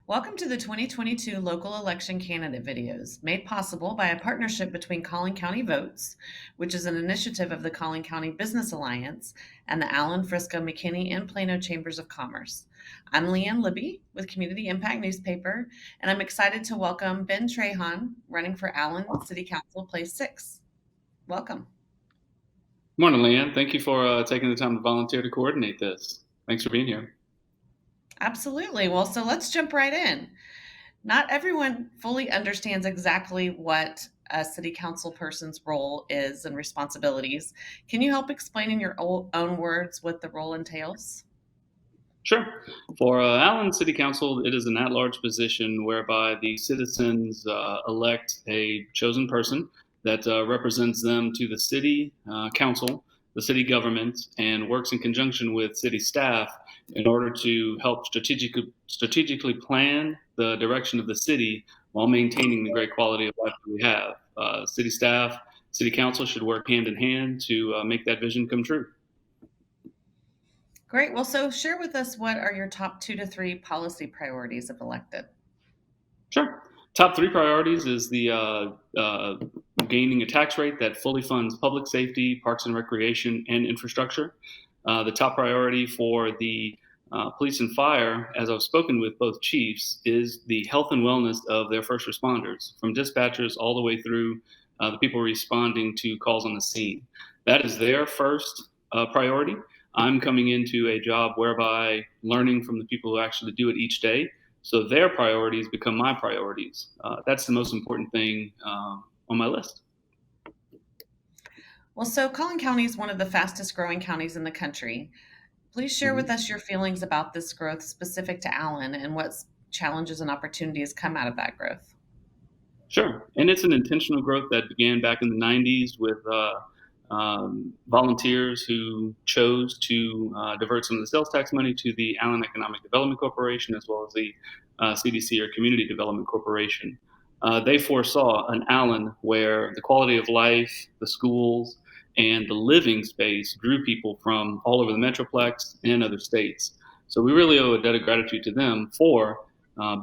Welcome to the 2022 local election candidate videos, made possible by a partnership between Collin County Votes, which is an initiative of the Collin County Business Alliance, and the Allen, Frisco, McKinney, and Plano Chambers of Commerce. I'm Leanne Libby with Community Impact Newspaper, and I'm excited to welcome Ben Trahan, running for Allen City Council Place 6. Welcome. Morning, Leanne. Thank you for taking the time to volunteer to coordinate this. Thanks for being here. Absolutely. Well, so let's jump right in. Not everyone fully understands exactly what a city council person's role is and responsibilities. Can you help explain in your own words what the role entails? Sure. For Allen City Council, it is an at-large position whereby the citizens elect a chosen person that represents them to the city council, the city government, and works in conjunction with city staff in order to help strategically plan the direction of the city while maintaining the great quality of life that we have. City staff, city council should work hand in hand to make that vision come true. Great. Well, so share with us what are your top 2 to 3 policy priorities if elected? Sure. Top three priorities is the gaining a tax rate that fully funds public safety, parks and recreation, and infrastructure. The top priority for the police and fire, as I've spoken with both chiefs, is the health and wellness of their first responders, from dispatchers all the way through the people responding to calls on the scene. That is their first priority. I'm coming into a job whereby learning from the people who actually do it each day. So their priorities become my priorities. That's the most important thing on my list. Well, so Collin County is one of the fastest growing counties in the country. Please share with us your feelings about this growth specific to Allen and what challenges and opportunities come out of that growth. Sure. And it's an intentional growth that began back in the 90s with volunteers who chose to divert some of the sales tax money to the Allen Economic Development Corporation as well as the CDC, or Community Development Corporation. They foresaw an Allen where the quality of life, the schools, and the living space drew people from all over the Metroplex and other states. So we really owe a debt of gratitude to them for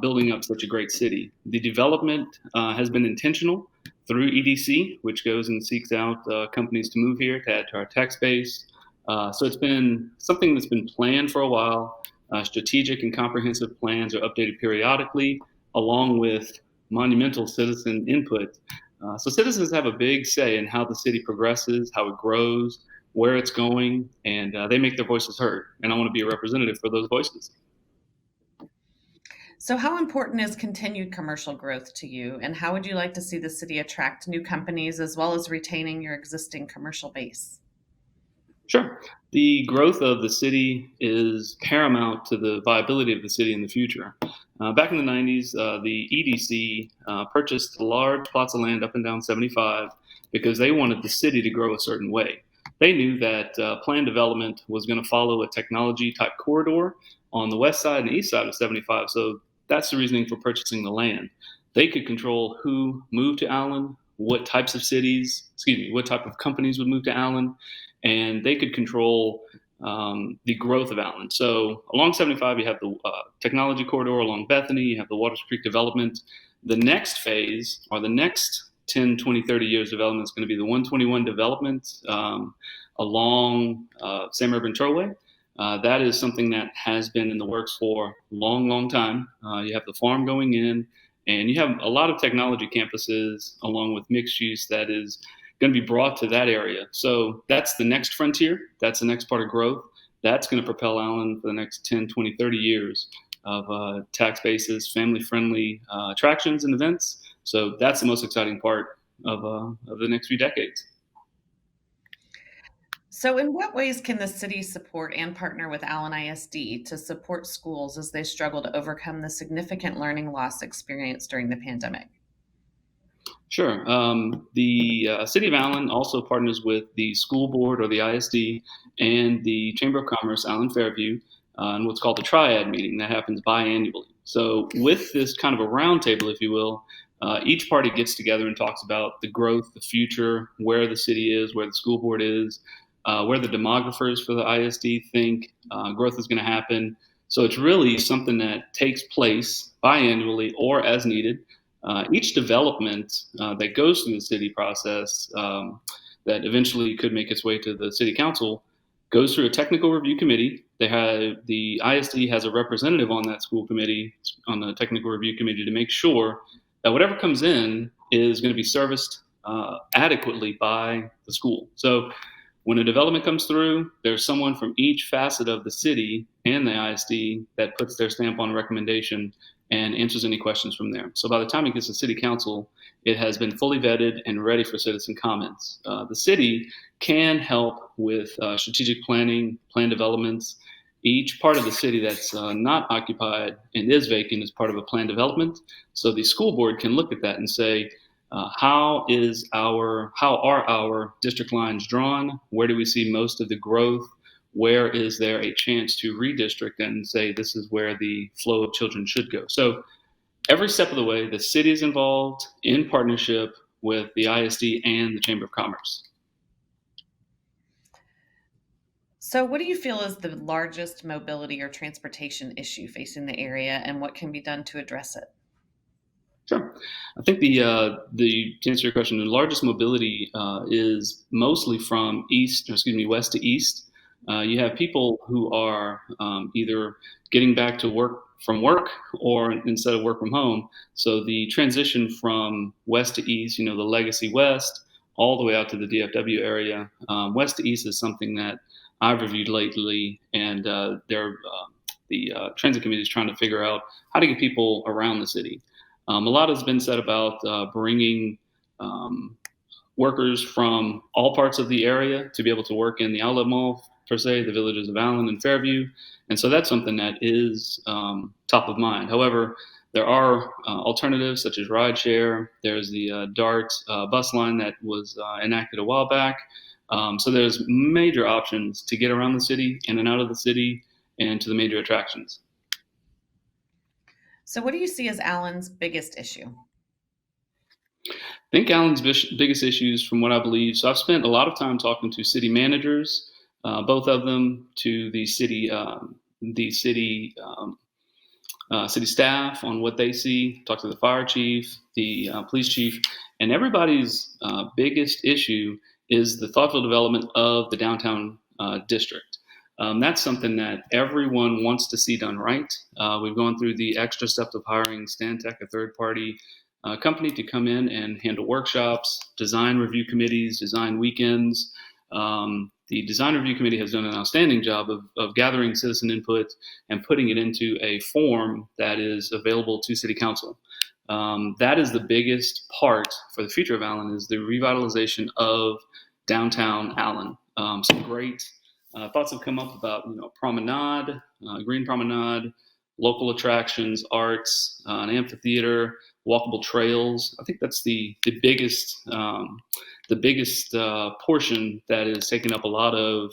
building up such a great city. The development has been intentional through EDC, which goes and seeks out companies to move here to add to our tax base. So it's been something that's been planned for a while. Strategic and comprehensive plans are updated periodically, along with monumental citizen input. So citizens have a big say in how the city progresses, how it grows, where it's going, and they make their voices heard. And I want to be a representative for those voices. So, how important is continued commercial growth to you, and how would you like to see the city attract new companies as well as retaining your existing commercial base? Sure. The growth of the city is paramount to the viability of the city in the future. Back in the 90s, the EDC purchased large plots of land up and down 75 because they wanted the city to grow a certain way. They knew that planned development was going to follow a technology type corridor on the west side and east side of 75. So that's the reasoning for purchasing the land. They could control who moved to Allen, what types of what type of companies would move to Allen, and they could control the growth of Allen. So along 75, you have the technology corridor along Bethany, you have the Waters Creek development. The next phase, or the next 10, 20, 30 years development, is going to be the 121 development along Sam Urban Trailway. That is something that has been in the works for a long, long time. You have the farm going in, and you have a lot of technology campuses along with mixed use that is going to be brought to that area. So that's the next frontier. That's the next part of growth. That's going to propel Allen for the next 10, 20, 30 years of tax bases, family-friendly attractions and events. So that's the most exciting part of the next few decades. So, in what ways can the city support and partner with Allen ISD to support schools as they struggle to overcome the significant learning loss experienced during the pandemic? Sure. The City of Allen also partners with the school board, or the ISD, and the Chamber of Commerce, Allen Fairview, in what's called the Triad meeting that happens biannually. So with this kind of a roundtable, if you will, each party gets together and talks about the growth, the future, where the city is, where the school board is, where the demographers for the ISD think growth is going to happen. So it's really something that takes place biannually or as needed. Each development that goes through the city process that eventually could make its way to the city council goes through a technical review committee. The ISD has a representative on that school committee, on the technical review committee, to make sure that whatever comes in is going to be serviced adequately by the school. So when a development comes through, there's someone from each facet of the city and the ISD that puts their stamp on a recommendation and answers any questions from there. So by the time it gets to city council, it has been fully vetted and ready for citizen comments. The city can help with strategic planning, plan developments. Each part of the city that's not occupied and is vacant is part of a plan development. So the school board can look at that and say, how are our district lines drawn? Where do we see most of the growth? Where is there a chance to redistrict and say this is where the flow of children should go? So every step of the way, the city is involved in partnership with the ISD and the Chamber of Commerce. So, what do you feel is the largest mobility or transportation issue facing the area, and what can be done to address it? Sure. I think to answer your question, the largest mobility is mostly from west to east. You have people who are either getting back to work from work or instead of work from home. So the transition from west to east, the legacy west, all the way out to the DFW area, west to east is something that I've reviewed lately, and the transit committee is trying to figure out how to get people around the city. A lot has been said about bringing workers from all parts of the area to be able to work in the outlet mall, per se, the villages of Allen and Fairview. And so that's something that is top of mind. However, there are alternatives such as rideshare. There's the DART bus line that was enacted a while back. So there's major options to get around the city, in and out of the city, and to the major attractions. So, what do you see as Allen's biggest issue? I think Allen's biggest issues, from what I believe, so I've spent a lot of time talking to city managers, both of them, to city staff on what they see. Talk to the fire chief, the police chief, and everybody's biggest issue is the thoughtful development of the downtown district. That's something that everyone wants to see done right. We've gone through the extra step of hiring Stantec, a third-party company, to come in and handle workshops, design review committees, design weekends. The design review committee has done an outstanding job of gathering citizen input and putting it into a form that is available to city council. That is the biggest part for the future of Allen, is the revitalization of downtown Allen. Some great thoughts have come up about promenade, green promenade, local attractions, arts, an amphitheater, walkable trails. I think that's the biggest portion that is taking up a lot of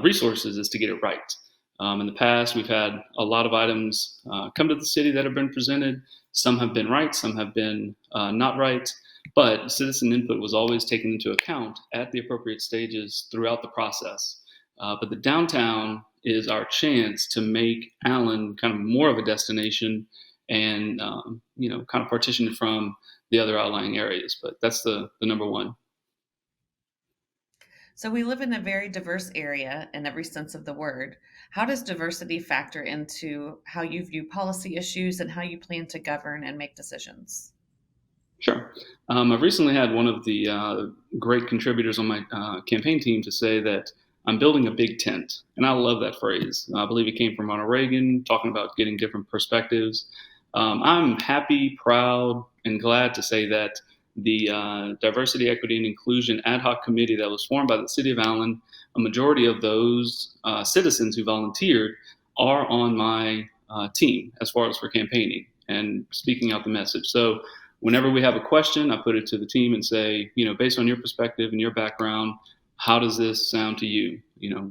resources, is to get it right. In the past, we've had a lot of items come to the city that have been presented. Some have been right, some have been not right, but citizen input was always taken into account at the appropriate stages throughout the process. But the downtown is our chance to make Allen kind of more of a destination, and kind of partition it from the other outlying areas. But that's the number one. So, we live in a very diverse area in every sense of the word. How does diversity factor into how you view policy issues and how you plan to govern and make decisions? Sure. I've recently had one of the great contributors on my campaign team to say that I'm building a big tent. And I love that phrase. I believe it came from Ronald Reagan, talking about getting different perspectives. I'm happy, proud, and glad to say that the Diversity, Equity, and Inclusion Ad Hoc Committee that was formed by the City of Allen, a majority of those citizens who volunteered are on my team as far as for campaigning and speaking out the message. So whenever we have a question, I put it to the team and say, based on your perspective and your background, how does this sound to you?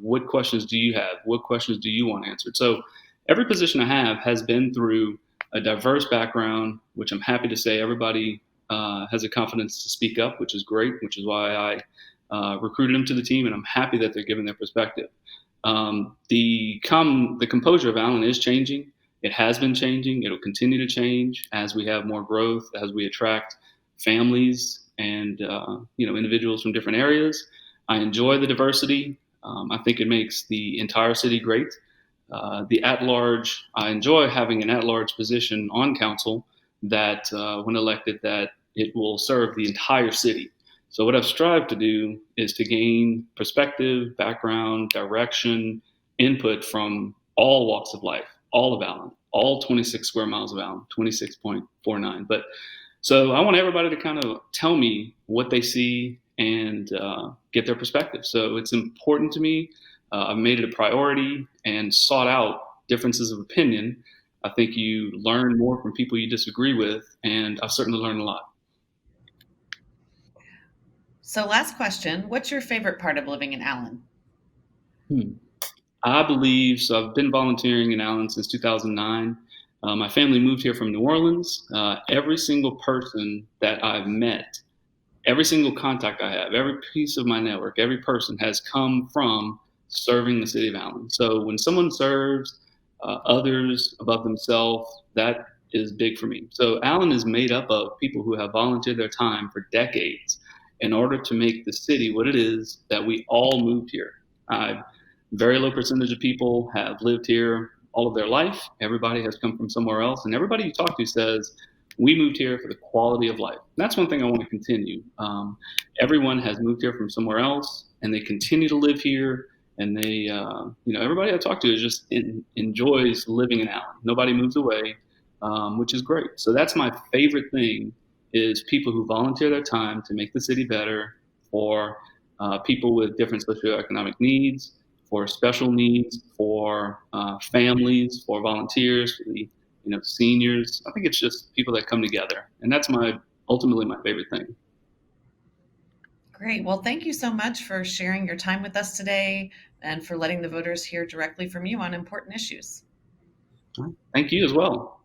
What questions do you have? What questions do you want answered? So every position I have has been through a diverse background, which I'm happy to say everybody has a confidence to speak up, which is great, which is why I recruited them to the team, and I'm happy that they're giving their perspective. The composure of Allen is changing. It has been changing. It'll continue to change as we have more growth, as we attract families and individuals from different areas. I enjoy the diversity. I think it makes the entire city great. The at large, I enjoy having an at large position on council that, when elected, that it will serve the entire city. So what I've strived to do is to gain perspective, background, direction, input from all walks of life, all of Allen, all 26 square miles of Allen, 26.49. But so I want everybody to kind of tell me what they see and get their perspective. So it's important to me. I've made it a priority and sought out differences of opinion. I think you learn more from people you disagree with, and I've certainly learned a lot. So, last question, what's your favorite part of living in Allen? Hmm. I believe so. I've been volunteering in Allen since 2009. My family moved here from New Orleans. Every single person that I've met, every single contact I have, every piece of my network, every person has come from serving the city of Allen. So when someone serves others above themselves, that is big for me. So Allen is made up of people who have volunteered their time for decades in order to make the city what it is that we all moved here. Very low percentage of people have lived here all of their life. Everybody has come from somewhere else, and everybody you talk to says, we moved here for the quality of life. And that's one thing I want to continue. Everyone has moved here from somewhere else, and they continue to live here. And they, everybody I talk to is just enjoys living in Allen. Nobody moves away, which is great. So that's my favorite thing is people who volunteer their time to make the city better for people with different socioeconomic needs, for special needs, for families, for volunteers, for the seniors. I think it's just people that come together, and that's ultimately my favorite thing. Great. Well, thank you so much for sharing your time with us today and for letting the voters hear directly from you on important issues. Thank you as well.